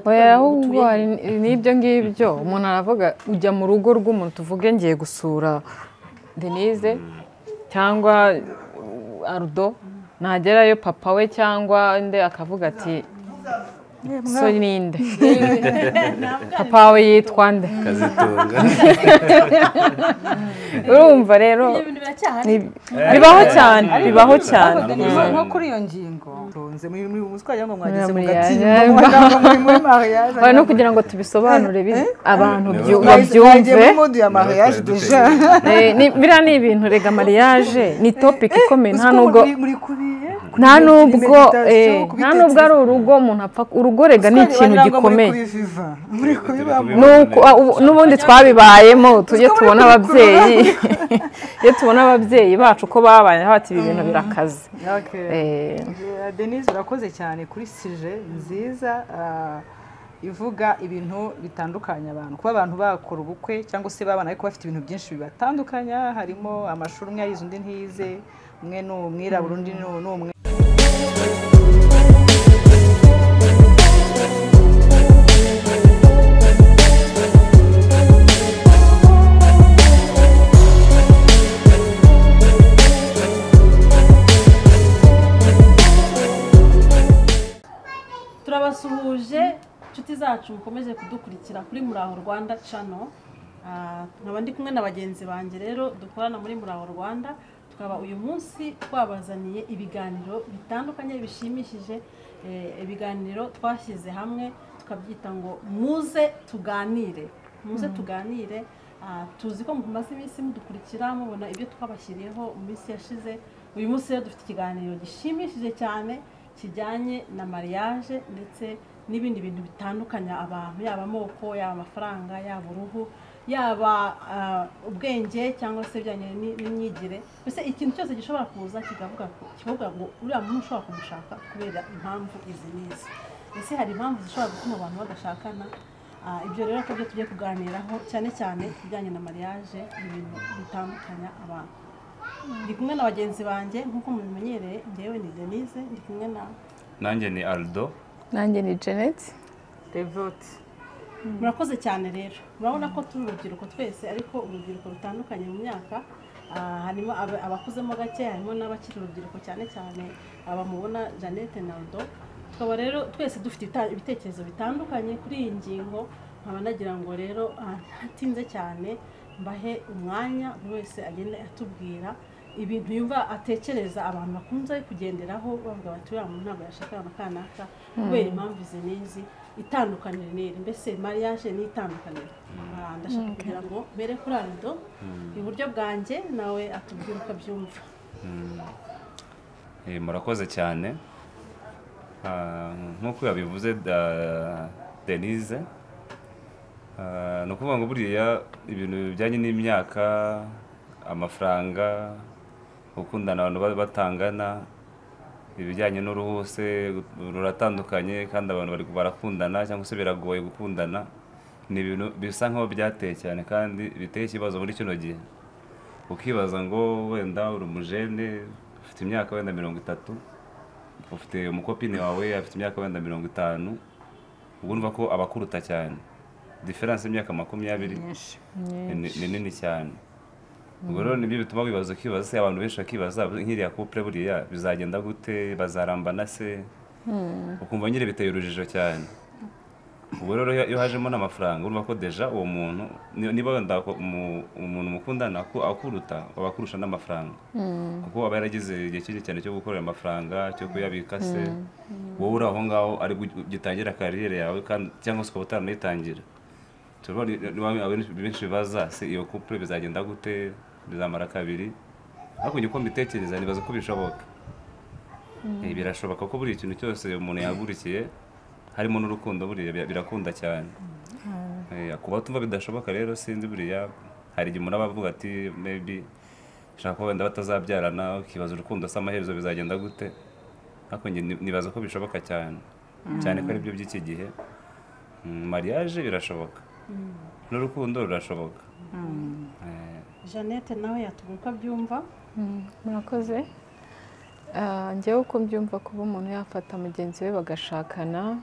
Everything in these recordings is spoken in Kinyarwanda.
oya ahubwo n'ibyo ngibyo umuntu aravuga ujya mu rugo rw'umuntu tuvuge ngiye gusura Denise cyangwa Ardo nagerayo papa we cyangwa nde akavuga ati so ninde papa we yitwa nde Kazitunga urumva rero bibaho cyane nko kuri iyo ngingo tunze muri muswaje ngo mwagize mu gatimba muri mariage no kugira ngo tubisobanure abantu babyumve mode ya mariage déjà bira ni ibintu rega mariage ni topic ikomeye nta nubwo ari urugo umuntu apfa urugo rega ni ikintu gikomeye n'ubundi twabibayemo tujye tubona ababyeyi iyo tubona ababyeyi bacu ko babaye bati ibi bintu birakaze Denise urakoze cyane kuri sujet nziza ivuga ibintu bitandukanye abantu kuba abantu bakora ubukwe cyangwa se babana ariko bafite ibintu byinshi bibatandukanya harimo amashuri umwe yayize undi ntiyize umwe ni umwirabura undi ni umwe turabasuhuje inshuti zacu mukomeje kudukurikira kuri Muraho Rwanda channel nkaba ndi kumwe na bagenzi banjye rero dukorana muri Muraho Rwanda tukaba uyu munsi twabazaniye ibiganiro bitandukanye bishimishije ibiganiro twashyize hamwe tukabyita ngo muze tuganire tuzi ko mumaze iminsi mudukurikira mubona ibyo twabashyiriyeho mu minsi yashize uyu munsi rero dufite ikiganiro gishimishije cyane kijyanye na mariage ndetse n'ibindi bintu bitandukanye abantu yaba amoko yaba amafaranga yaba uruhu yaba ubwenge cyangwa se bijyanye n'imyigire mbese ikintu cyose gishobora kuza kivuga ngo uriya muntu ushobora kumushaka kubera impamvu izi n'izi ese hari impamvu zishobora gutuma abantu badashakana ibyo rero ko byo tugiye kuganiraho cyane cyane kijyanye na mariage ibintu bitandukanya abantu ndi kumwe na bagenzi banjye nk'uko mubimenyereye njyewe ni Denise ndi kumwe na nanjye ni Aldo nanjye ni Janet Devote murakoze cyane rero murabona ko turi urubyiruko twese ariko urubyiruko rutandukanye mu myaka harimo abakuzemo gake harimo n'abakiri urubyiruko cyane cyane abamubona Janet na Aldo tukaba rero twese dufite ibitekerezo bitandukanye kuri iyi ngingo nkaba nagira ngo rero hatinze cyane mbahe umwanya buri wese agende atubwira ibintu yumva atekereza abantu bakunze kugenderaho bavuga bati uriya muntu ntabwo yashakana na kanaka kubera impamvu izi n'izi itandukanire n'iri mbese mariage ni itandukanire ndashaka kugira ngo mbere kuri Aldo iburyo bwanjye nawe atubwira uko abyumva murakoze cyane nk'uko yabivuze Denise ni ukuvuga ngo buriya ibintu bijyanye n'imyaka amafaranga gukundana abantu batangana ibijyanye n'uruhu se ruratandukanye kandi abantu barakundana cyangwa se biragoye gukundana ni ibintu bisa nk'aho byateye cyane kandi biteye ikibazo muri kino gihe ukibaza ngo wenda uri umujene ufite imyaka wenda 30 ufite umukopine wawe afite imyaka wenda 50 ubwo ko abakuruta cyane difference y'imyaka 20 ni nini cyane ubwo rero nibyo bituma bibaza kibaza se abantu benshi bakibaza nk'iriya couple buriya bizagenda gute bazarambana se ukumva nyire biteye urujijo cyane ubwo rero iyo hajemo n'amafaranga urumva ko deja uwo muntu niba wenda umuntu mukundana akuruta abakurusha n'amafaranga kuko aba yaragize igihe kinini cyane cyo gukorera amafaranga cyo kuyabika se wowe uri aho ngaho ari gitangira kariyeri yawe cyangwa se ukaba utanayitangira benshi bibaza se iyo couple bizagenda gute bizamara kabiri ariko uko mbitekereza nibaza ko bishoboka birashoboka ko buri ikintu cyose umuntu yagurikiye harimo n'urukundo buriya birakunda cyane kuba tumva bidashoboka rero sinzi buriya hari igihe umuntu aba avuga ati maybe shaka wenda batazabyarana ukibaza urukundo se amaherezo bizagenda gute ariko nibaza ko bishoboka cyane cyane ko ari byo by'iki gihe mariage birashoboka n'urukundo rurashoboka Janet nawe yatubwira uko abyumva murakoze njyewe uko mbyumva kuba umuntu yafata mugenzi we bagashakana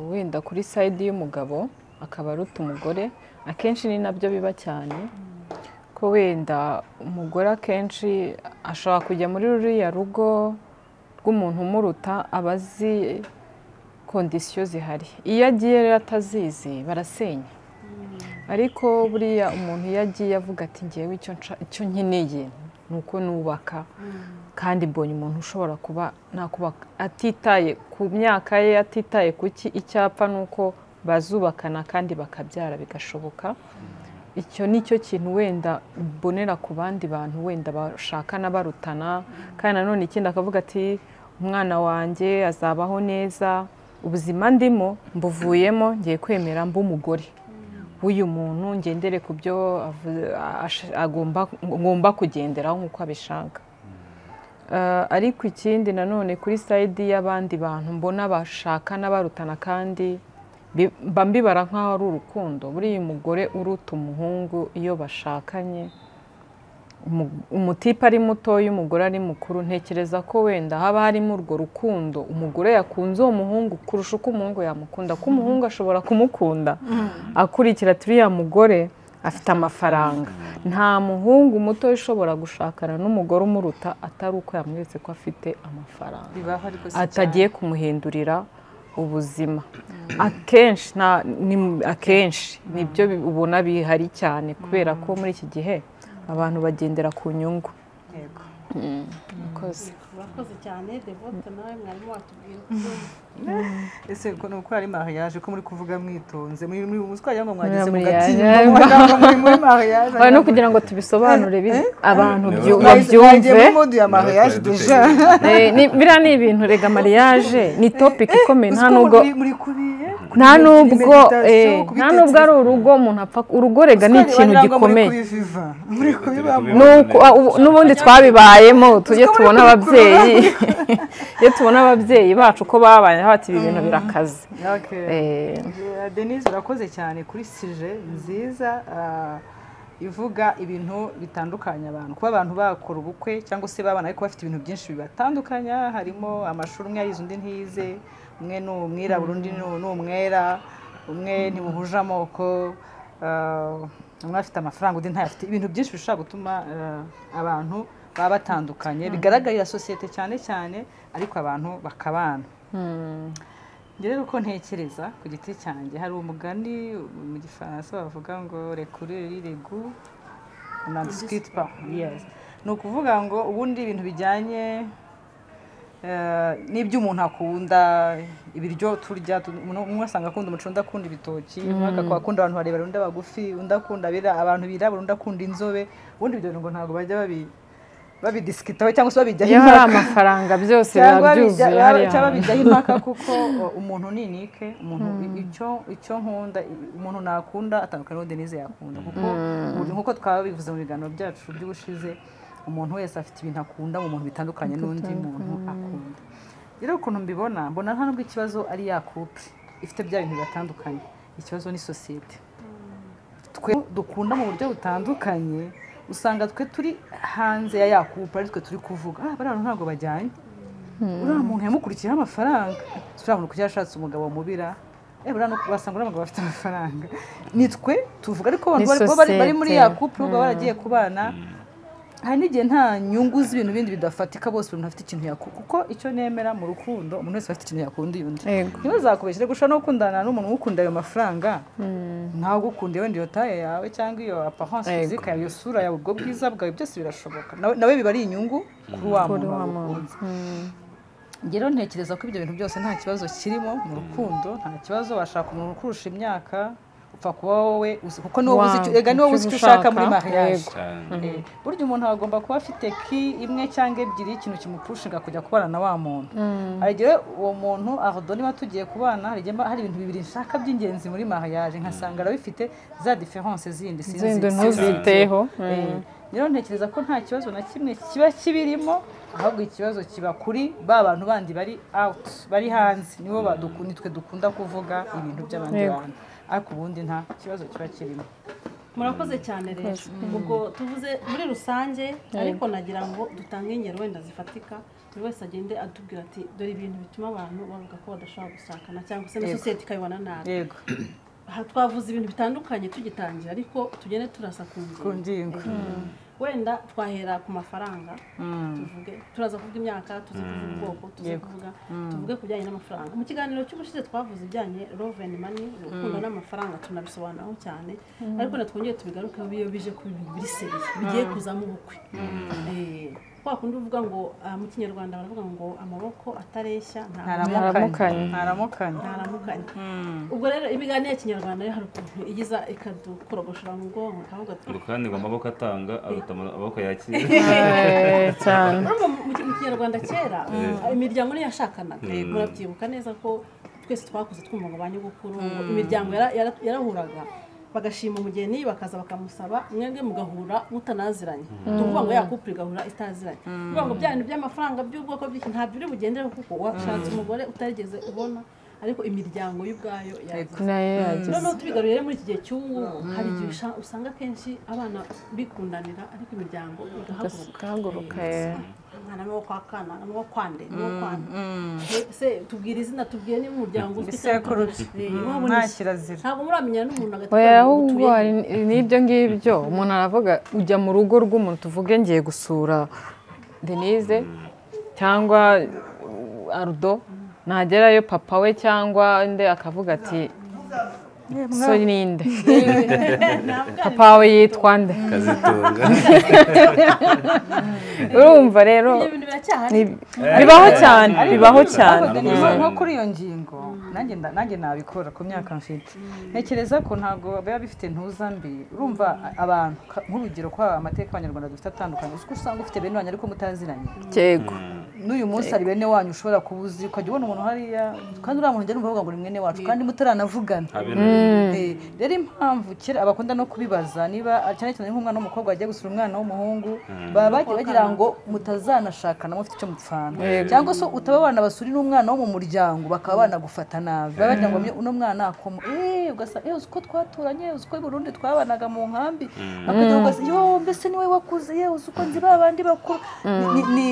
wenda kuri sayidi y'umugabo akaba aruta umugore, akenshi ni nabyo biba cyane, ko wenda umugore akenshi ashobora kujya muri ruriya rugo rw'umuntu umuruta, aba azi kondisiyo zihari. Iyo agiye rero atazizi barasenya, ariko buriya umuntu iyo agiye avuga ati ngewe icyo nkeneye ni uko nubaka, kandi mbonye umuntu ushobora kuba nakubaka, atitaye ku myaka ye, atitaye ku ki, icyapa ni uko bazubakana kandi bakabyara bigashoboka. Icyo ni cyo kintu wenda mbonera ku bandi bantu wenda bashakana barutana, kandi nanone ikindi akavuga ati umwana wanjye azabaho neza, ubuzima ndimo mbuvuyemo, ngiye kwemera mba umugore w'uyu muntu, ngendere ku byo ngomba kugenderaho nk'uko abishaka. Ariko ikindi nanone kuri sayidi y'abandi bantu mbona bashakana barutana kandi mba mbibara nk'aho ari urukundo. Buriya umugore uruta umuhungu iyo bashakanye, umutipe ari mutoya umugore ari mukuru, ntekereza ko wenda haba harimo urwo rukundo, umugore yakunze uwo muhungu kurusha uko umuhungu yamukunda, ko umuhungu ashobora kumukunda akurikira turiya mugore afite amafaranga. Nta muhungu muto ushobora gushakana n'umugore umuruta atari uko yamweretse ko afite amafaranga, atagiye kumuhindurira ubuzima. Akenshi nibyo ubona bihari cyane, kubera ko muri iki gihe abantu bagendera ku nyungu. Urakoze cyane Devote, nawe mwarimu watubwira ese ko nuko ari mariage ko muri kuvuga mwitonze, muri muswanya ngo mwageze mu gatinda muri mariage, no kugira ngo tubisobanure abantu babyumve. Muri ya mariage deja biriya ni ibintu, rega mariage ni topic ikomeye, nta nubwo ari urugo umuntu apfa. Urugo rega ni ikintu gikomeye, n'ubundi twabibayemo. Tujye tubona ababyeyi, iyo tubona ababyeyi bacu ko babaye bati ibi bintu birakaze. Denise, urakoze cyane kuri sije nziza ivuga ibintu bitandukanye abantu, kuba abantu bakora ubukwe cyangwa se babana ariko bafite ibintu byinshi bibatandukanya. Harimo amashuri, umwe yayize undi ntiyize, umwe ni umwirabura undi ni umwera, umwe ntimuhuje amoko, umwe afite amafaranga undi ntayafite. Ibintu byinshi bishobora gutuma abantu baba batandukanye, bigaragarira sosiyete cyane cyane, ariko abantu bakabana. Rero uko ntekereza ku giti cyanjye, hari umugani mu gifaransa bavuga ngo rekureri regu n'en discute pas. Ni ukuvuga ngo ubundi ibintu bijyanye n'ibyo umuntu akunda, ibiryo turya, umwe asanga akunda umuceri, undi akunda ibitoki, umwe akakunda abantu barebare, undi abagufi, undi akunda abantu birabura, undi akunda inzobe. Ubundi ibyo ngo ntabwo bajya babidisikitaho cyangwa se babijyaho impaka. Iyo hari amafaranga byose biba byuzuye hariya, cyangwa babijyaho impaka, kuko umuntu ni unike. Umuntu icyo nkunda, umuntu nakunda atandukanye n'uwo Denise yakunda, kuko nk'uko twabivuze mu biganiro byacu by'ubushize, umuntu wese afite ibintu akunda mu muntu bitandukanye n'undi muntu akunda. Rero ukuntu mbibona, mbona nta nubwo ikibazo ari ya couple ifite bya bintu bibatandukanye, ikibazo ni sosiyete. Twe dukunda mu buryo butandukanye, usanga twe turi hanze ya couple, ari twe turi kuvuga bariya ntabwo bajyanye, uriya muntu yamukurikiyeho amafaranga, uriya muntu kuko yashatse umugabo mubira, basanga uriya mugabo bafite amafaranga. Ni twe tuvuga, ariko abantu bari muri ya couple baba baragiye kubana, hari n'igihe nta nyungu z'ibintu bindi bidafatika, bose buri muntu afite ikintu yakunda. Kuko icyo nemera mu rukundo, umuntu wese afite ikintu yakunda undi. Ntibazakubeshyire gushaka no gukundana n'umuntu ukunda ayo mafaranga, ntabwo ukunda wenda iyo taye yawe cyangwa iyo apparence physique yawe, iyo sura yawe, ubwo bwiza bwawe, byose birashoboka. Nawe biba ari inyungu kuri wa muntu wakunze. Rero ntekereza ko ibyo bintu byose nta kibazo kirimo mu rukundo, nta kibazo. Washaka umuntu ukurusha imyaka, upfa kuba wowe kuko niwo uzi icyo ushaka muri mariage. Burya umuntu agomba kuba afite ki imwe cyangwa ebyiri, ikintu kimupushinga kujya kubana na wa muntu. Ariko uwo muntu aho niba tugiye kubana, hari ibintu bibiri nshaka by'ingenzi muri mariage, nkasanga arabifite za difference zindi ntuziteho. Rero ntekereza ko nta kibazo na kimwe kiba kibirimo, ahubwo ikibazo kiba kuri ba bantu bandi bari out, bari hanze, nibo nitwe dukunda kuvuga ibintu by'abandi bantu, ariko ubundi nta kibazo kiba kirimo. Murakoze cyane rero. Ubwo tuvuze muri rusange, ariko nagira ngo dutange ingero wenda zifatika, buri wese agende atubwira ati dore ibintu bituma abantu bavuga ko badashobora gushakana cyangwa se na sosiyete ikabibona nabi. yego aha twavuze ibintu bitandukanye tugitangira ariko tugende turasa ku ngingo. Wenda twahera ku mafaranga tuvuge turaza kuvuga imyaka tuzi kuvuga ubwoko tuvuge ku bijyanye n'amafaranga. Mu kiganiro cy'ubushize twavuze ibijyanye love and money urukundo n'amafaranga tunabisobanuraho cyane ariko natwongeye tubigarukeho iyo bije ku bintu biri seriye bigiye kuzamo ubukwe. Kwa kundi uvuga ngo mu kinyarwanda baravuga ngo amaboko atareshya ntaramukanye. Ubwo rero ibiganiro y'ikinyarwanda hari ukuntu igiza ikadukorogoshora mu bwonko kavuga ati kandi ngo amaboko atanga aruta amaboko yakira cyane. Mu kinyarwanda kera imiryango niyo yashakanaga murabyibuka neza ko twese twakuze twumva ngo banyugukuru imiryango yarahuraga bagashima umugeni bakaza bakamusaba mwebwe mugahura mutanaziranye. Tuvuga ngo ya couple igahura itaziranye. Tuvuga ngo bya bintu by'amafaranga by'ubwoko bw'iki ntabyo uri bugendere kuko washatse umugore utarigeze ubona ariko imiryango y'ubwayo yagize. Noneho tubigaruriye muri iki gihe cy'ubu hari igihe usanga kenshi abana bikundanira ariko imiryango igahaguruka. Mwana no kwa kana no kwande se tubwira izina tubwiye ni umuryango ntabwo muramenya n'umuntu oya ahubwo n'ibyo ngibyo umuntu aravuga ujya mu rugo rw'umuntu tuvuge ngiye gusura Denise cyangwa Ardo nagerayo papa we cyangwa nde akavuga ati so ninde papa we yitwa nde Kazitunga. urumva rero bibaho cyane nko kuri iyo ngingo nanjye nabikora ku myaka mfite ntekereza ko ntabwo biba bifite ntuza mbi. Urumva abantu nk'urugero ko amateka y'abanyarwanda dufite atandukanye uko usanga ufite bene wanyu ariko mutaziranye yego n'uyu munsi hari bene wanyu ushobora kubuzi ukajya ubona umuntu hariya kandi uriya muntu njya numva bavuga ngo ni mwene wacu kandi mutaranavugana. Rero impamvu kera abakunda no kubibaza niba cyane cyane nk'umwana w'umukobwa wagiye gusura umwana w'umuhungu baba bagiye bagira ngo mutazanashakana mufite icyo mupfana cyangwa se utaba banabasuri n'umwana wo mu muryango bakaba banagufata nabi baba bagira ngo uno mwana akoma ugasanga uko twaturanye uko i Burundi twabanaga mu nkambi akagira ngo yo mbese niwe wakuze uko nzi babandi bakuru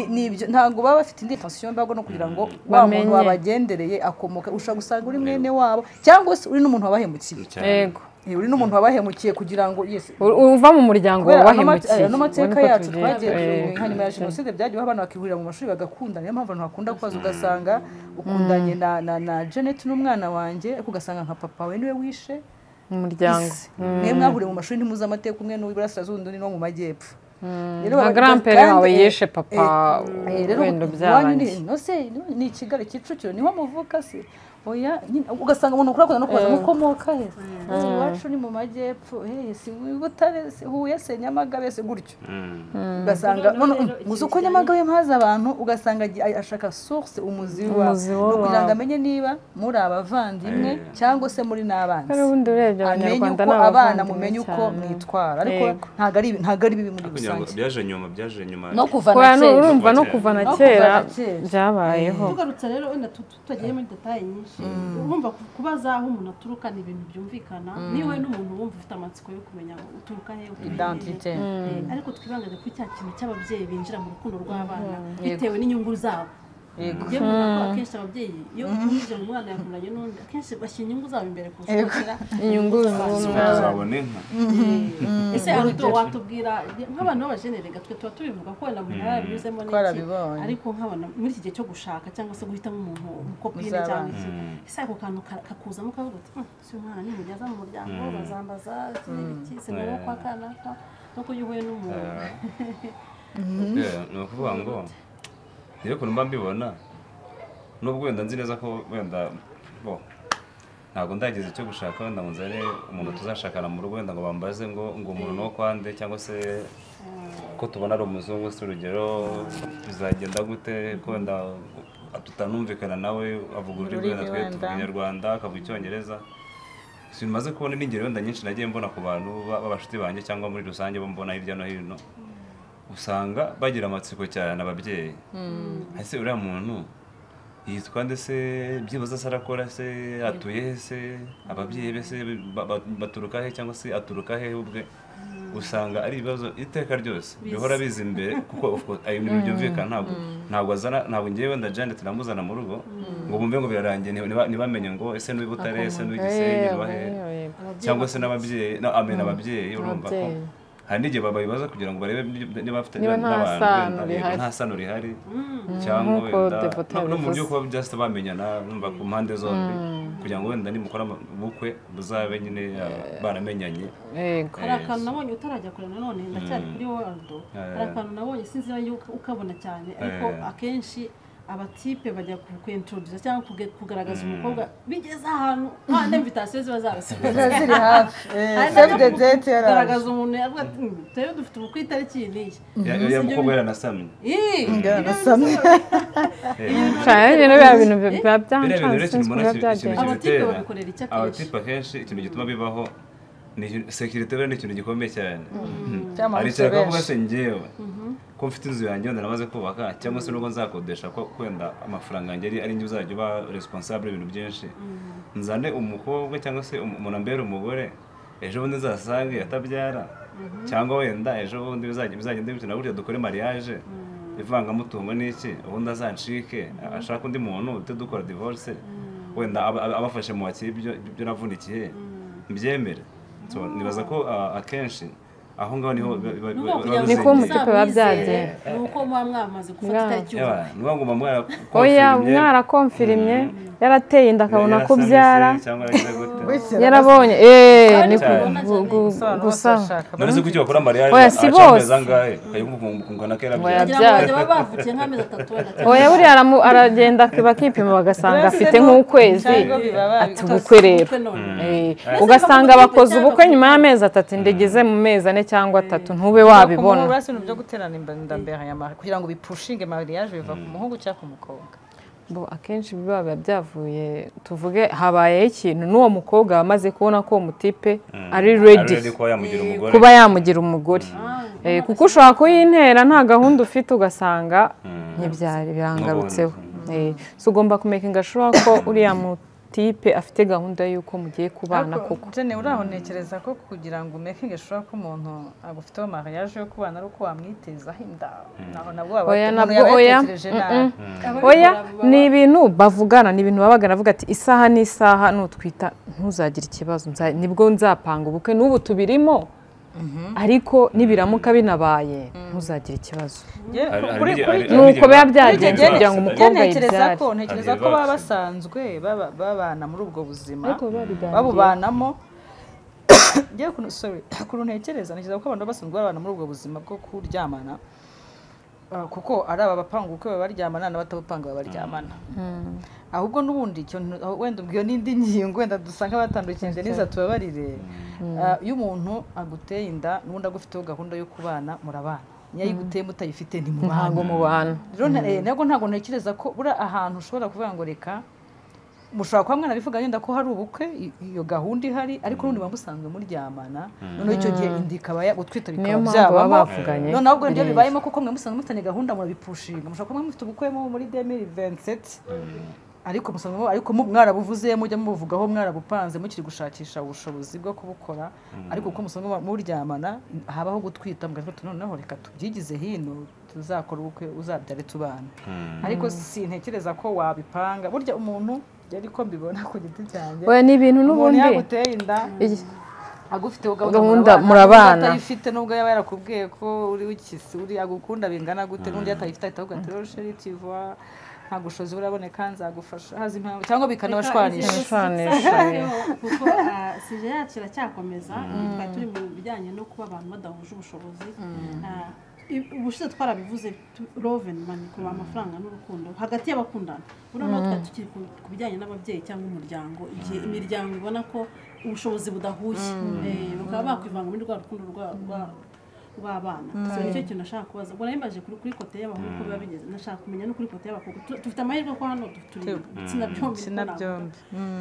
nibyo ntabwo baba bafite indi intention bago no kugira ngo wa muntu wabagendereye akomoka ushaka gusanga uri mwene wabo cyangwa se uri n'umuntu wabahemukiye. Yego uri n'umuntu wabahemukiye kugira ngo uva mu muryango wabahemukiye. No mateka yacu twagiye hanyuma ya jenoside byagiye abana bakihurira mu mashuri bagakunda. Niyo mpamvu abantu bakunda kwaza ugasanga ukundanye na Janet n'umwana wanjye ariko ugasanga nka papa we niwe wishe umuryango. Mwe mwahuriye mu mashuri ntimuzi amateka umwe n'uw'iburasirazuba undi no mu majyepfo. Nka grandpere wawe yishe papa wenda byabanje ni Kigali Kicukiro niho muvuka se oya ugasanga umuntu ukora no kubaza mukomoka he iwacu ni mu majyepfo si Butare Huye se Nyamagabe se gutyo ugasanga muzi uko Nyamagabe mpaza abantu ugasanga ashaka source umuzi wa kugira ngo amenye niba muri abavandimwe cyangwa se muri n'abana amenye uko abana mumenye uko mwitwara ariko ntago ari bibi muri rusange byaje nyuma no kuva na urumva no kuva na kera byabayeho. Tugarutse rero wenda tutagiye muri detail nyinshi urumva kubaza aho umuntu aturuka ni ibintu byumvikana niwe n'umuntu wumva ufite amatsiko yo kumenya uturuka he identité ariko twibangaze ku cya kintu cy'ababyeyi binjira mu rukundo rw'abana bitewe n'inyungu zabo. Iyo umuntu akenshi ababyeyi iyo umujije mu mwana yakundanye n'undi akenshi bashyira inyungu zabo imbere kurusha inyungu zabone nka ese ariko watubwira nk'abantu b'abajenerega twe tuba tubivuga ko wenda umuntu yarabinyuzemo n'iki ariko nk'abana muri iki gihe cyo gushaka cyangwa se guhitamo umuntu umukopine cyangwa iki ese ako kantu kakuzamo kavuga ati si umwana nimugeza mu muryango bazambaza iki se ngo kwa kanaka no kuyuhuye n'umuntu ni ukuvuga ngo niyo kuntu mba mbibona nubwo wenda nzi neza ko wenda ntabwo ndageze icyo gushaka wenda ngo nzare umuntu tuzashakana mu rugo wenda ngo bambaze ngo umuntu no kwande cyangwa se ko tubona ari umuzungu se urugero bizagenda gute ko wenda tutanumvikana nawe avuga ururimi wenda twe tuvuga Inyarwanda akavuga Icyongereza. Simaze kubona n'ingero wenda nyinshi nagiye mbona ku bantu b'abashuti banjye cyangwa muri rusange bo mbona hirya no hino usanga bagira amatsiko cyane ababyeyi ese uriya muntu yitwa ndetse byibuze se arakora se atuye he se ababyeyi be se baturuka he cyangwa se aturuka he ubwe usanga ari ibibazo iteka ryose bihora biza imbere kuko ayo bintu byumvikana ntabwo azana ntabwo ngewe wenda Janet namuzana mu rugo ngo bumve ngo birarangiye ntibamenye ngo ese n'uwi Butare ese n'uwi Gisenyi n'uwahe cyangwa se n'ababyeyi ababyeyi urumva ko hari n'igihe babibaza kugira ngo barebe niba bafite n'abantu nta sano rihari cyangwa wenda no mu buryo kuba just bamenyana numva ku mpande zombi kugira ngo wenda nimukora ubukwe buzabe nyine baramenyanye. Hari akantu nabonye utarajya kure nanone ndacyari kuri World hari akantu nabonye sinzi yuko ukabona cyane ariko akenshi abatipe bajya kwintroduce cyangwa kugaragaza umukobwa bigeze ahantu nta invitation ziba zabasigaye ziri hafi save the date garagaza umuntu yavuga ati tero dufite ubukwe itariki niyi ya mukobwa yaranasamye yaranasamye cyane biba bintu byacanze abatipe babikorera icyo abatipe akenshi ikintu gituma bibaho ni security ni ikintu gikomeye cyane ari cyane kuvuga se ngewe ko mfite inzu yanjye wenda namaze kubaka cyangwa se n'ubwo nzakodesha ko kwenda amafaranga yanjye ari njye uzajya uba responsable ibintu byinshi nzane umukobwa cyangwa se umuntu ambere umugore ejo bundi nzasange atabyara cyangwa wenda ejo bundi bizagenda bituna buryo dukore mariage ivangamutungo n'iki ubundi azancike ashaka undi muntu utadukora divorce wenda abafashe mu wakiri ibyo navunikiye mbyemere nibaza ko akenshi aho ngaho niho niko umutipe babyagiye nuko mwamaze gufata itariki niba ngoma mwarakonfirimye yarateye inda akabona kubyara yarabonye gusa none kuki bakora mariage acameza ngahe kayumukungana kera bavukiye nk'amezi 3 oya buriya aragenda bakipima bagasanga afite nk'ukwezi ati ubukwe rero ugasanga bakoze ubukwe nyuma y'amezi 3 ndegeze mu mezi 4 cyangwa 3 ntube wabibona urasi ibintu byo guterana imbere ya mari kugira ngo bipushinge mariage biva ku muhungu cyangwa ku mukobwa bo akenshi biba byavuye tuvuge habaye ikintu n'uwo mukobwa amaze kubona ko umutipe ari ready kuba yamugira umugore kuko ushobora kuyintera nta gahunda ufite ugasanga ntibyari birangarutseho so ugomba kumekinga sure ko uriya tipe afite gahunda yuko mugiye kubana koko Jene uraho ntekereza ko kugira ngo making sure ko umuntu agufiteho mariage yo kubana ari uko wamwiteza inda naho nabwo oya ni ibintu bavugana ni ibintu babagana avuga ati isaha n'isaha nutwita ntuzagira ikibazo nibwo nzapanga ubukwe n'ubu tubirimo ariko nibiramuka binabaye ntuzagira ikibazo nuko biba byagenze kugira ngo umukobwa yibyare ntekereza ko baba basanzwe babana muri ubwo buzima babubanamo kuru ntekereza ko abantu basanzwe babana muri ubwo buzima bwo kuryamana kuko ari aba bapanga ubukwe babaryamana n'abatabupanga babaryamana ahubwo n'ubundi wenda ubwiyo n'indi ngingo wenda dusanga batandukanye neza tubabarire iyo umuntu aguteye inda n'ubundi agufiteho gahunda yo kubana murabana niyo ayiguteye mutayifite mubana rero ntabwo ntekereza ko buri ahantu ushobora kuvuga ngo reka mushobora kuba mwana bivuga yenda ko hari ubukwe iyo gahunda ihari ariko n'undi bamusanzwe muryamana noneho icyo gihe indi ikaba gutwita bikaba byabamo noneho ubwo nibyo bibayemo kuko mwe musanzwe mufitanye gahunda murabipushinga mushobora kuba mufite ubukwe muri 2027 ariko mwarabuvuze mujya muvugaho mwarabupanze mukiri gushakisha ubushobozi bwo kubukora ariko uko musanzwe muryamana habaho gutwita mugafata noneho reka tubyigize hino tuzakora ubukwe uzabyare tubana ariko sintekereza ko wabipanga burya umuntu yari ko mbibona ku giti cyanjye oya ni ibintu n'ubundi yaguteye inda agufiteho gahunda murabana atayifite nubwo yaba yarakubwiye ko uri wikisi uri agukunda bingana gute n'undi atayifite ahitavuga ati rero chérie tu vois nta gushozi buraboneka nzagufasha hazi impamvu cyangwa bikanabashwanisha kuko sije yacu iracyakomeza twari turi mu bijyanye no kuba abantu badahuje ubushobozi ubushize twarabivuze love and money kuba amafaranga n'urukundo hagati y'abakundana urabona twari tukiri ku bijyanye n'ababyeyi cyangwa umuryango igihe imiryango ibona ko ubushobozi budahuye bakaba bakwivanga muri rwa rukundo b'abana so nicyo kintu nashaka kubaza ubwo narimbaje kuri kote y'abahungu uko biba bigeze nashaka kumenya no kuri kote y'abakobwa dufite amahirwe ko hano turi igitsina byombi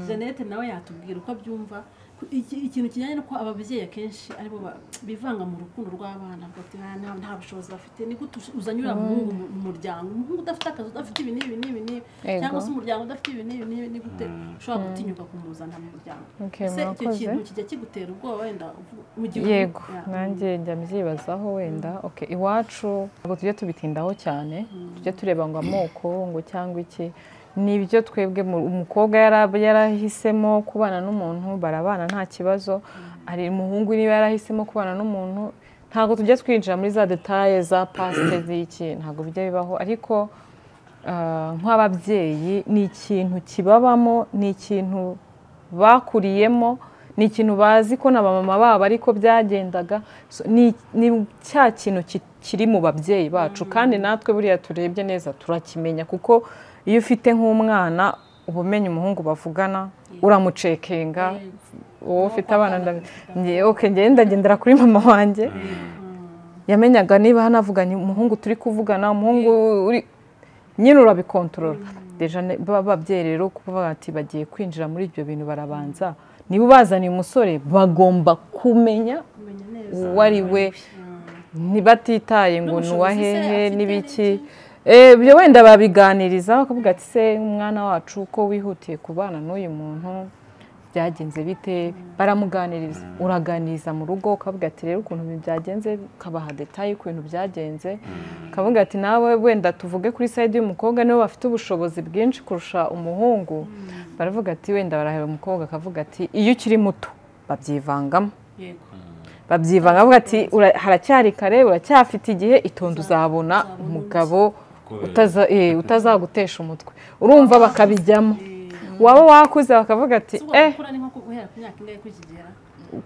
Jeannette nawe yatubwira uko abyumva ikintu kijyanye no ko ababyeyi akenshi aribo bivanga mu rukundo rw'abana bati nta bushobozi bafite ni gute uzanyura mu muryango umuhungu udafite akazi udafite ibi n'ibi cyangwa se umuryango udafite ibi n'ibi ni gute ushobora gutinyuka kumuzana mu muryango se icyo kintu kijya kigutera ubwoba wenda mu gihugu yego nanjye njya mbyibazaho wenda iwacu ntabwo tujya tubitindaho cyane tujya tureba ngo amoko ngo cyangwa iki nibyo twebwe umukobwa yarahisemo kubana n'umuntu barabana nta kibazo ari umuhungu niba yarahisemo kubana n'umuntu ntabwo tujya twinjira muri za detaye za pasite z'iki ntabwo bijya bibaho ariko nk'ababyeyi ni ikintu kibabamo ni ikintu bakuriyemo ni ikintu bazi ko na mama babo ariko byagendaga ni cya kintu kiri mu babyeyi bacu kandi natwe buriya turebye neza turakimenya kuko iyo ufite nk'umwana uba umenya umuhungu bavugana uramucekenga wowe ufite abana ndagendera kuri mama wanjye yamenyaga niba hanavuganye umuhungu turi kuvugana umuhungu nyine urabikontorora deja babyeyi rero kuvuga ati bagiye kwinjira muri ibyo bintu barabanza niba ubazaniye umusore bagomba kumenya uwo ari we ntibatitaye ngo ni uwahehe n'ibiki ibyo wenda babiganiriza bakavuga ati se umwana wacu uko wihutiye kubana n'uyu muntu byagenze bite baramuganiriza uraganiriza mu rugo ukavuga ati rero ukuntu byagenze ukabaha detaye ku bintu byagenze ukavuga ati nawe wenda tuvuge kuri side y'umukobwa niwe bafite ubushobozi bwinshi kurusha umuhungu baravuga ati wenda barahera umukobwa akavuga ati iyo ukiri muto babyivangamo bavuga ati haracyari kare uracyafite igihe itonde uzabona umugabo utazagutesha umutwe urumva bakabijyamo waba wakuze bakavuga ati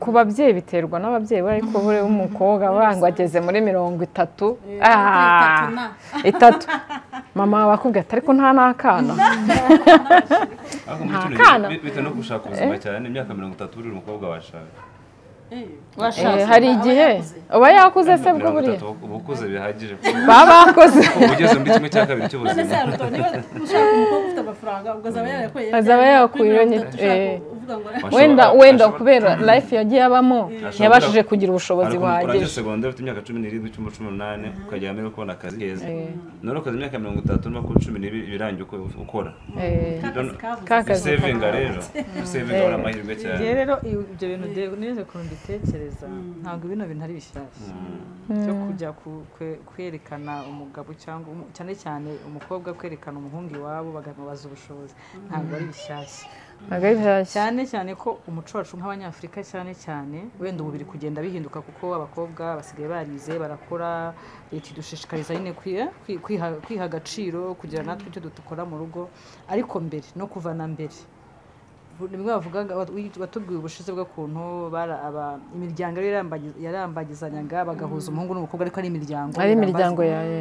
ku babyeyi biterwa n'ababyeyi ariko buri w'umukobwa ngo ageze muri 30 itatu mama wakubwira ati ariko nta n'akana bita no gushaka ubuzima cyane imyaka 30 uri umukobwa washaka hari igihe uba yakuze se bwo buriya ubukuze bihagije baba bakoze ugeze muri kimwe cya kabiri cy'ubuzima ushaka umukobwa ufite amafaranga azaba yakuye wenda kubera life yagiye abamo ntiyabashije kugira ubushobozi buhagije urangije segonderi ufite imyaka 17 cyangwa 18 ukajya mbere kubona akazi keza none ukoze imyaka 30 no ku 12 birangiye ukora kakazi sevinga rero sevinga ora amahirwe cyane rero ibyo bintu neze kubitekereza ntabwo bino bintu ari bishyashya cyo kujya kwerekana umugabo cyangwa cyane cyane umukobwa kwerekana umuhungu iwabo bagamubaza ubushobozi ntabwo ari bishyashya cyane ko umuco wacu nk'abanyafurika cyane wenda ubu biri kugenda bihinduka kuko abakobwa basigaye barize barakora leta idushishikariza nyine kwiha agaciro kugira natwe icyo dukora mu rugo ariko mbere no kuva na mbere nimwe bavugaga watubwiye ubushize bw'ukuntu imiryango yarambagizanyaga bagahuza umuhungu n'umukobwa ariko ari imiryango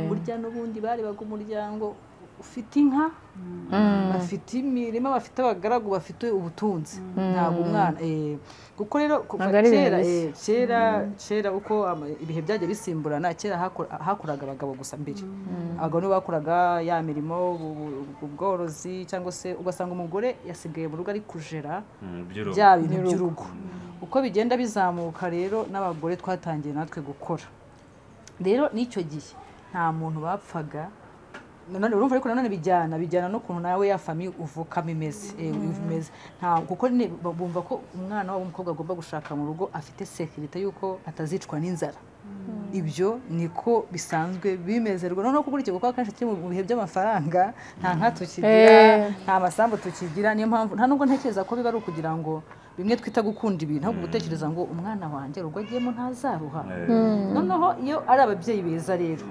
burya n'ubundi barebaga umuryango ufite inka bafite imirima bafite abagaragu bafite ubutunzi ntabwo umwana kuko rero kera uko ibihe byagiye bisimburana kera hakuraga abagabo gusa mbere abagabo nibo bakoraga ya mirimo ubworozi cyangwa se ugasanga umugore yasigaye mu rugo ari kujera bya bintu by'urugo uko bigenda bizamuka rero n'abagore twatangiye natwe gukora rero n'icyo gihe nta muntu bapfaga none urumva ariko none bijyana no kuntu nawe ya famille uvukamo imeze kuko bumva ko umwana w'umukobwa agomba gushaka mu rugo afite security yuko atazicwa n'inzara ibyo niko bisanzwe bimeze rwo no kukurikira kuko akenshi kiri mu bihe by'amafaranga nta nka tukigira nta masambu tukigira niyo mpamvu nta nubwo ntekereza ko biba ari ukugira ngo bimwe twita gukunda ibintu ahubwo gutekereza ngo umwana wanjye urugo agiyemo ntazaruha noneho iyo ari ababyeyi beza rero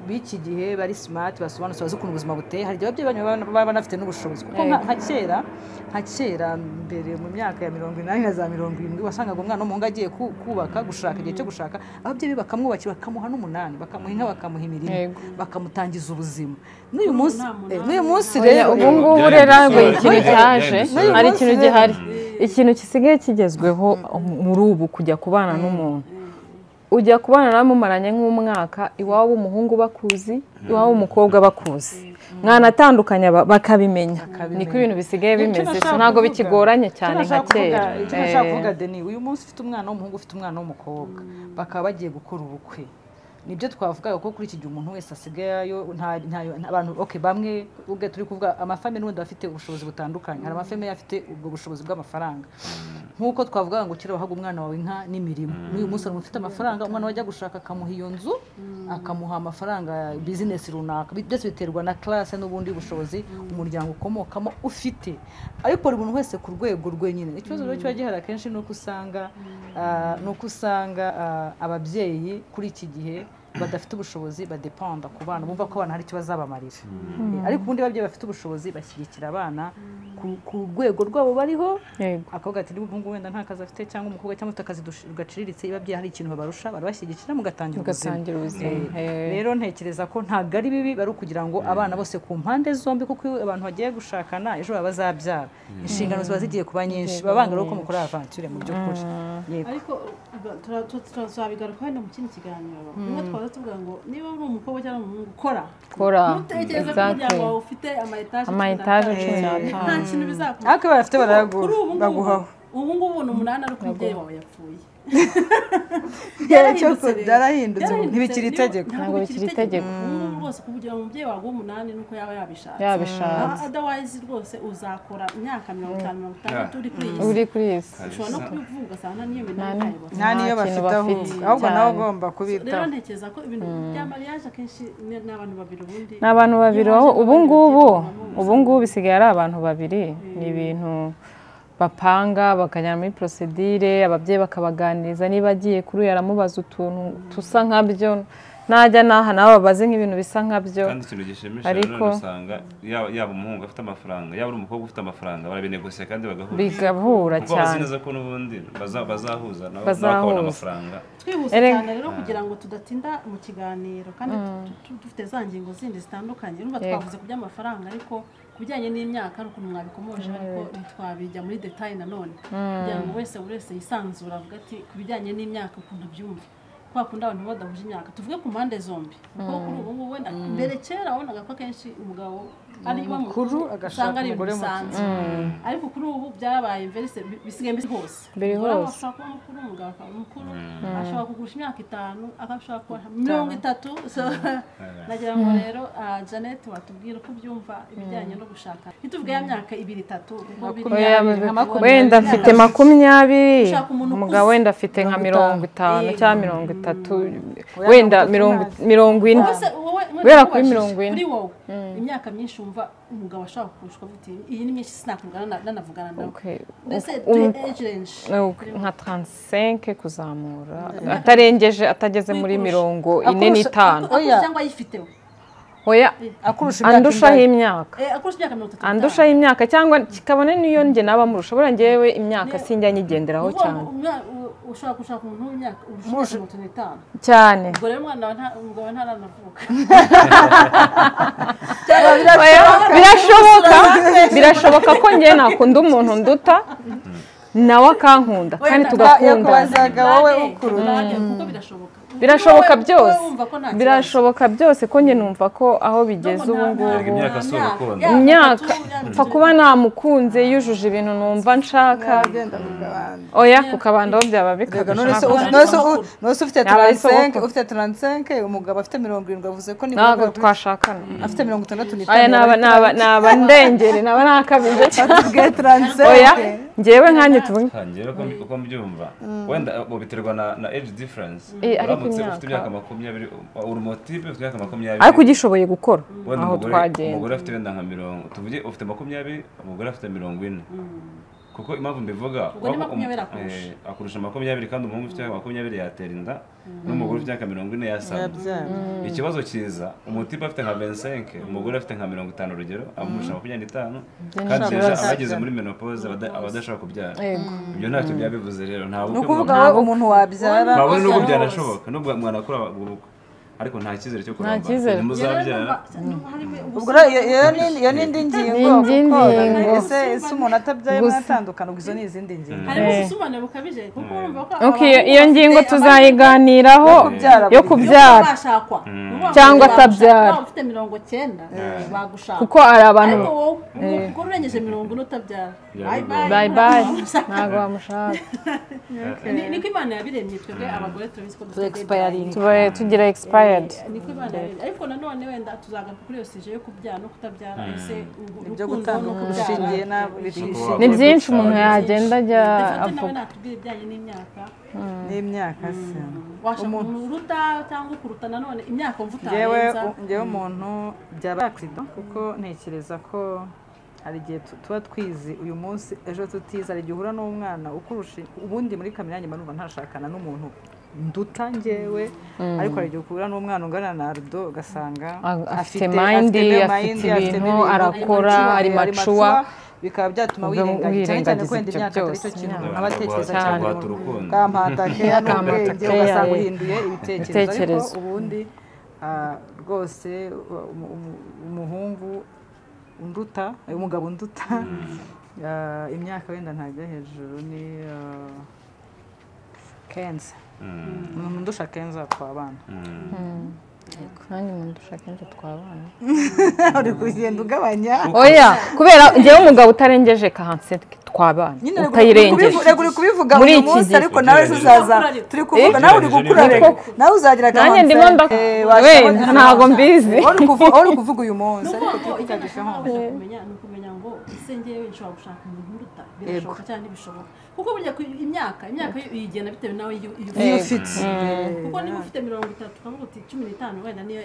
b'iki gihe bari smart basobanutse bazi ukuntu ubuzima buteye hari igihe ababyeyi baba banafite n'ubushobozi kuko nka kera mbere mu myaka ya 80 na za 70 wasangaga umwana w'umuhungu agiye kubaka gushaka igihe cyo gushaka ababyeyi bakamwubakira bakamuha n'umunani bakamuha inka bakamuha imirimo bakamutangiza ubuzima n'uyu munsi rero ubu ngubu rero ikintu cyaje hari ikintu gihari ikintu gisigaye kigezweho muri ubu kujya kubana n'umuntu ujya kubana nawe mumaranye nk'umwaka iwabo w'umuhungu bakuzi iwabo w'umukobwa bakuzi mwanatandukanya bakabimenya niko ibintu bisigaye bimeze ntabwo bikigoranye cyane nka kera icyo nashaka kuvuga Deni uyu munsi ufite umwana w'umuhungu ufite umwana w'umukobwa bakaba bagiye gukora ubukwe nibyo twavugaga ko kuri iki gihe umuntu wese asigaye abantu bamwe ubwe turi kuvuga amafamili n'ubundi bafite ubushobozi butandukanye hari amafamili afite ubwo bushobozi bw'amafaranga nk'uko twavugaga ngo kera wahaga umwana wawe inka n'imirimo n'uyu munsi ufite amafaranga umwana wajya gushaka akamuha iyo nzu akamuha amafaranga bizinesi runaka byose biterwa na classe n'ubundi bushobozi umuryango ukomokamo ufite ariko buri muntu wese ku rwego rwe nyine ikibazo rero cyo gihara kenshi nuko usanga ababyeyi kuri iki gihe badafite ubushobozi badepanda ku bana bumva ko abana hari ikibazo bazabamarira ariko ubundi ababyeyi bafite ubushobozi bashyigikira abana ku rwego rwabo bariho akavuga ati n'ubu wenda nta kazi afite cyangwa umukobwa cyangwa ufite akazi gaciriritse ababyeyi hari ikintu babarusha barabashyigikira mugatangira ubuzima rero ntekereza ko ntabwo ari bibi bari kugira ngo abana bose ku mpande zombi kuko abantu bagiye gushakana ejo baba bazabyara inshingano ziba zigiye kuba nyinshi babanga rero ko mukora aventure mu by'ukuri ariko tuzabigaruka hano mu kindi kiganiro rimwe twaza tuvuga ngo niba uri umukobwa cyangwa umuhungu kora ntutekereze ko umuryango wawe ufite ama-etaje 15 nta kintu bizakora ariko bafite baguhaho ubu ngubu ni 8 ariko umubyeyi wawe yapfuye byarahindutse ntibikiri itegeko ntabwo bikiri itegeko rwose kugira ngo umubyeyi wawe 8 nuko yaba yabishatse otherwise rwose uzakora imyaka 50 uri kuri isi ushobora no kubivuga ugasanga nta niyo bafite ahubwo nawe ugomba kubitaho rero ntekereza ko ibintu bya mariage akenshi ni abantu babiri ubundi ni abantu babiri ubu ngubu bisigaye ari abantu babiri ni ibintu bapanga bakajyana muri procedure ababyeyi bakabaganiriza niba agiye kuri uyu aramubaza utuntu tusa nkabyo najya naha nawe babaze nk'ibintu bisa nkabyo kandi ikintu gishimisha rero usanga yaba umuhungu afite amafaranga yaba umukobwa ufite amafaranga barabinegosiye kandi bigahura cyane bazi neza ko n'ubundi bazahuza nabo bakabona amafaranga twihuse cyane rero kugira ngo tudatinda mu kiganiro kandi dufite za ngingo zindi zitandukanye urumva twavuze ku by'amafaranga ariko kubijyanye n'imyaka n'ukuntu mwabikomoje ariko twabijya muri detail nanone kugira ngo buri wese yisanzura avuga ati kubijyanye n'imyaka ukuntu abyumva kwakunda abantu badahuje imyaka tuvuge ku mpande zombi kuko kuri ubu ngubu wenda mbere kera wabonaga ko akenshi umugabo ari mukuru agashaka umugore musanzwe ariko kuri ubu byabaye verse bisigaye mbese hose biri hose ashaka kuba mukuru umugabo akaba mukuru ashaka kugusha imyaka 5 akashaka kuba 30 nagira ngo rero Janet watubwira uko byumva ibijyanye no gushaka ituvuge ya myaka 2-3 wenda mfite 20 umugabo wenda afite nka 50 cyangwa 30 wenda 40 wera kuri 40 kuri wowe imyaka myinshi umva umugabo ashaka kurushwa buti iyi ni myinshi sinakungana nanavugana nawe ndetse nka 35 kuzamura atarengeje atageze muri 45 cyangwa yifiteho oya andushaho imyaka andushaho imyaka cyangwa kikabone niyo nge naba murusha bura ngewe imyaka sinjya nyigenderaho cyane ushaka gushaka umuntu w'imyaka urusha 5 cyane ubwo rero umwana umugabo ntaranavuka birashoboka ko nge nakunda umuntu nduta nawe akankunda kandi tugakunda wowe ukuru kuko birashoboka byose birashoboka byose ko njye numva ko aho bigeze ubu ngubu imyaka pfa kuba namukunze yujuje ibintu numva nshaka oya kukabandaho byaba bikabije nose ufite 35 umugabo afite 70 avuze ko ntabwo twashakana afite 65 aya naba ndengere naba nakabije tubwe 35 oya ngewe nkanye tuvuge uko mbyumva wenda biterwa na age difference ufite imyaka 20 uri motive ufite imyaka 20 ariko ugishoboye gukora aho twagenda umugore afite wenda nka 40 tuvuge ufite 20 umugore afite 40 kuko impamvu mbivuga akurusha 20 kandi umuhungu ufite 20 yatera inda n'umugore ufite 40 yasaba ikibazo kiza umutipe afite nka 25 umugore afite nka 50 urugero amurusha 25 kandi abageze muri menopause abadashaka kubyara ibyo ntacyo byabivuze rero ntabwo kuvuga umuntu wabyara ntabwo nubwo byanashoboka nubwo mwana akora urugo ariko nta cyizere cyo Nta kuramba cyizere. muzabyara ubwo iyo ni indi ngingo kuko ese umuntu atabyaye mwatandukana ubwo izo ni izindi ngingo harimo ubusumane bukabije kuko urumva ko iyo ngingo tuzayiganiraho yo kubyara bashakwa cyangwa atabyara ufite 90 bagushaka kuko hari abantu ariko wowe kuko urengeje 40 utabyara bye bye ntabwo bamushaka niko Imana yabiremye twebwe abagore tubizi ko tugira expired niko Imana yabiremye ariko nanone wenda tuzagaruka kuri iyo sije yo kubyara no kutabyara ese ibyo gutandukana ushingiye ni byinshi umuntu yagenda ajya avuga natubwira ibijyanye n'imyaka n'imyaka se washaka umuntu uruta cyangwa ukuruta nanone imyaka mvuta ngewe umuntu byaba accident kuko ntekereza ko hari igihe tuba twizi uyu munsi ejo tutiza hari igihe uhura n'umwana ukurusha ubundi muri kamere nyuma numva ntashakana n'umuntu nduta ngewe ariko hari igihe uhura n'umwana ungana na Ardo ugasanga afite mind afite ibintu arakora ari macuwa bikaba byatuma wirengagiza cyane kwenda imyaka atari cyo kintu nk'abatekereza cyane kampatake n'ubwenge ugasanga uhinduye ibitekerezo ariko ubundi rwose umuhungu unduta umugabo unduta imyaka wenda ntajya hejuru ni kenza umuntu undusha kenza twabana nanjye umuntu ushaka inzu twabana uri kugenda ugabanya oya kubera njyewe umugabo utarengeje kahansete twabana utayirengeje uri kubivuga uyu munsi ariko nawe uzaza turi kuvuga nawe uri gukura nawe uzagira nanjye ndimo ntabwo mbizi uri kuvuga uyu munsi ariko tukagisha ni ukumenya ngo ese njyewe nshobora gushaka umuntu uruta birashoboka cyangwa ntibishoboka kuko burya imyaka uyigenda bitewe nawe iyo ufite kuko niba ufite 30 ukavuga uti 15 wenda niyo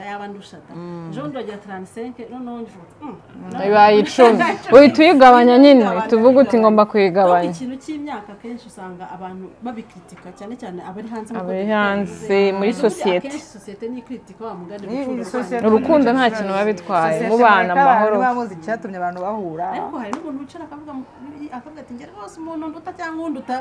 yaba ndushata ejo bundi wagira 35 noneho ngivuga ibaye 10 uhita uyigabanya nyine tuvuga uti ngomba kuyigabanya ikintu cy'imyaka kenshi usanga abantu babikritika cyane cyane abari hanze muri societe societe ni kritika wa mugani urukundo nta kintu babitwaye mubana amahoro bamuzi cyatumye abantu bahura ariko hari n'umuntu wicara akavuga ati ngera rwose umuntu nduta cyangwa unduta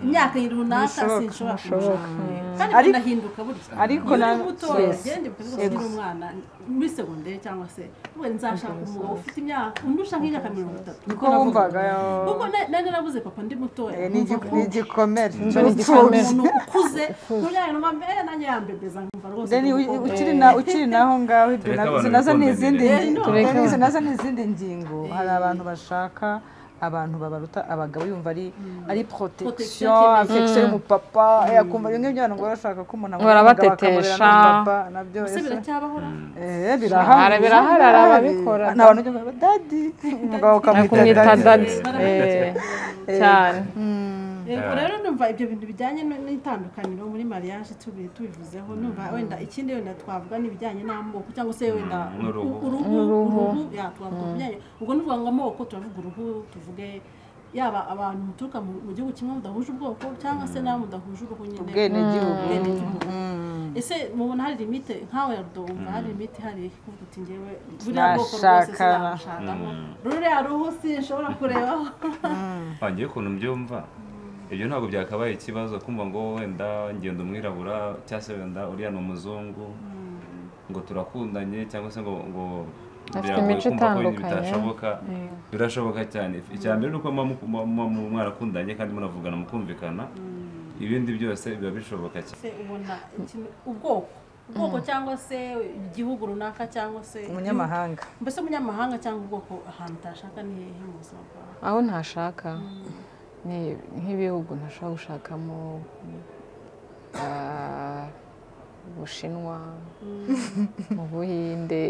imyaka runaka sinshobora kumushaka kandi ndahinduka burya ariko na mutoya gende bukagira umwana muri segondere cyangwa se we nzashaka umugabo ufite imyaka undusha nk'imyaka 30 niko wumvaga kuko nane nabuze papa ndi mutoya ni igikomere umuntu ukuze kuryana no mambe nanjye yambebeza nkumva rwose ukiri naho ngaho ibyo nazo ni izindi ngingo hari abantu bashaka abantu babaruta abagabo yumva ari protection affection y'umupapa yakumva bimwe by'abantu ngo barashaka ko umuntu barabatetesha nabyo ese biracyabahora birahari ababikora n'abantu ngo daddy umugabo ukamwita daddy cyane Yego rero numva ibyo bintu bijyanye n'itandukaniro muri mariage tubivuzeho numva wenda ikindi wenda twavuga n'ibijyanye n'amoko cyangwa se wenda uruhu ya twavuga bijyanye ubwo nuvuga ngo amoko turavuga uruhu tuvuge yaba abantu muturuka mu gihugu kimwe mudahuje ubwoko cyangwa se nawe mudahuje uruhu nyine ubwenegihugu ese mubona hari limite nkawe Ardo hari limite hari kuvuga uti ngewe buriya bwoko bwose sinashakamo ruriya ruhu sinshobora kurebaho wangiye ukuntu mbyumva ibyo ntabwo byakabaye ikibazo kumva ngo wenda ngenda umwirabura cyangwa se wenda uriya ni umuzungu ngo turakundanye cyangwa se ngo biragoye kumva ko bitashoboka birashoboka cyane icya mbere ni uko mwarakundanye kandi munavugana mukumvikana ibindi byose biba bishoboka cyane ubona ubwoko cyangwa se igihugu runaka cyangwa se umunyamahanga mbese umunyamahanga cyangwa ubwoko ahantu utashaka ni hehe mu buzima bwawe aho ntashaka ni nk'ibihugu ntashobora gushakamo Ubushinwa mu Buhinde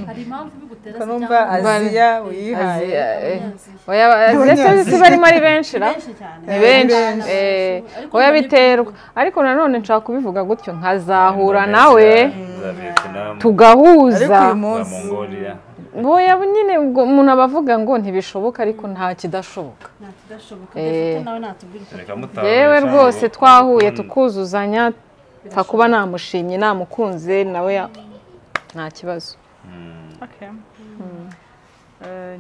hari impamvu bigutera numva Aziya uyihaye ndetse barimo ari benshi ni benshi oya biterwa ariko nanone nshaka kubivuga gutyo nkazahura nawe tugahuza ngoya nyine umuntu abavuga ngo ntibishoboka ariko nta kidashoboka yewe rwose twahuye tukuzuzanya pfa kuba namushimye namukunze nawe nta kibazo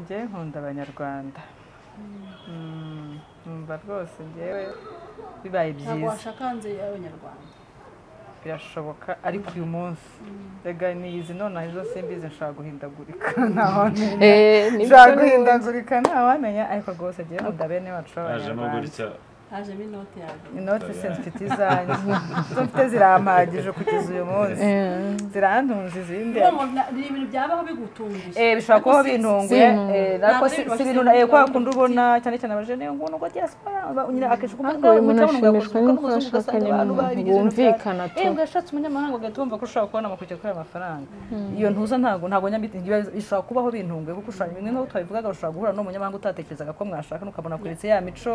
njyewe nkunda abanyarwanda numva rwose njyewe bibaye byiza ntabwo washaka hanze y'abanyarwanda birashoboka ariko uyu munsi rega niyizi none ejo simbizi nshobora guhindagurika ntawamenya nshobora guhindagurika ntawamenya ariko rwose agiye mu dabene wacu hajemo gutya hajemo inoti yawe inoti se mfite izanjye izo mfite zirampagije kugeza uyu munsi zirantunze izindi ni ibintu byabaho bigutunguye bishobora kubaho bintunguye ariko si ibintu kwa kundi ubona cyane cyane abajene ngo nuko diaspora nyine akenshi umuntu ashimishwa n'uko yashakanye n'umuntu bumvikana tu yashatse umunyamahanga ugahita wumva ko ushobora kubona amakuru kuri ayo mafaranga iyo ntuza ntabwo nyambiti ishobora kubaho bintunguye kuko ushobora bimwe n'uko twabivugaga ushobora guhura n'umunyamahanga utatekerezaga ko mwashaka ukabona kuretse ya mico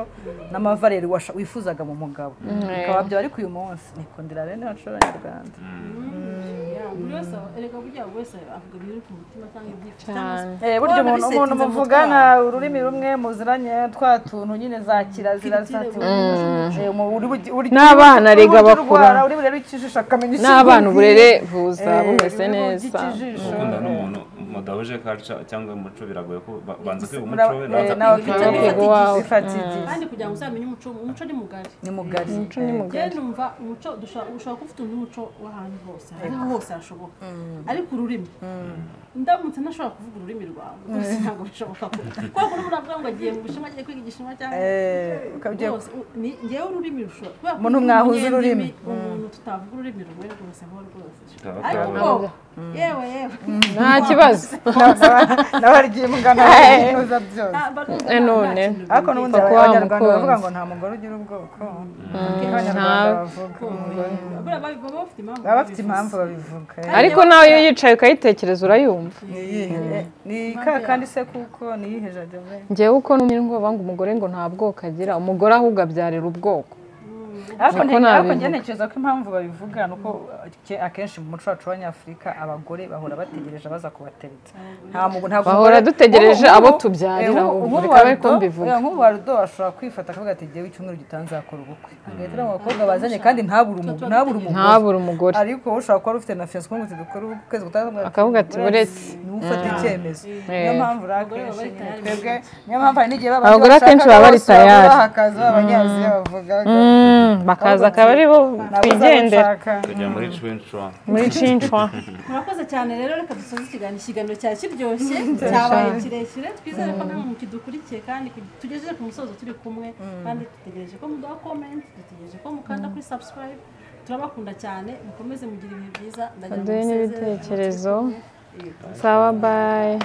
n'amavarere wifuzaga mu mugabo bikaba byo ariko uyu munsi nikundira rene wacu abanyarwanda buri wese erega burya buri wese avuga ibiri ku mutima cyangwa ibyifuzo burya umuntu muvugana ururimi rumwe muziranye twa tuntu nyine za kirazira n'abana rega bakura uri burere ikijisho akamenya n'abana uburere buza bumeze neza gukunda n'umuntu mudahuje culture cyangwa umuco biragoye ko banza kwiga umuco we nawe ufite kandi kugira ngo uzamenye umuco ni mugari umuco ni mugari numva umuco ushobora kuba ufite undi muco w'ahantu hose aho hose hashoboka ariko ururimi ndamutse ntashobora kuvuga ururimi rwawe rwose ntabwo bishoboka kuko urimo uravuga ngo agiye mu Bushinwa agiye kwiga Igishinwa cyangwa ngewe ururimi rushobora umuntu mwahuza ururimi umuntu tutavuga ururimi rumwe rwose aho rwose ariko yewe nta kibazo n'abarya imbwa n'abaza byose none ariko n'ubundi abanyarwanda bavuga ngo nta mugore ugira ubwoko baba bafite impamvu babivuga ariko nawe iyo yicaye ukayitekereza urayumva ni kandi se kuko niyiheje ajyawe ngewe uko n'umwe ngo umugore ngo nta bwoko agira umugore ahubwo abyarira ubwoko ariko njye ntekereza ko impamvu babivuga ni uko akenshi mu muco wacu w'abanyafurika abagore bahora bategereje baza kubatereta bahora dutegereje abo tubyarira bikaba ko mbivuga nk'ubu warudo ashobora kwifata akavuga ati ngewe icyumweru gitaha nzakora ubukwe agahita ari abakobwa bazanye kandi ntabure umugore ariko wowe ushobora kuba ufite na fiyanse ngo dukore ukwezi gutaha akavuga ati buretse niwe ufata icyemezo niyo mpamvu akenshi twebwe niyo mpamvu hari n'igihe abagore akenshi baba bari tayari bahakaza abanyaziya bavugaga bakaza akaba ari bo twigendera kujya muri cinshwa murakoze cyane rero reka dusoze ikiganiro cyari kiryoshye cyabaye kirekire twizere ko namwe mukidukurikiye kandi tugejeje ku musozo turi kumwe kandi dutegereje ko muduha comment dutegereje ko mukanda kuri subscribe turabakunda cyane mukomeze mugira ibihe byiza ndagira n'ibitekerezo sawa bye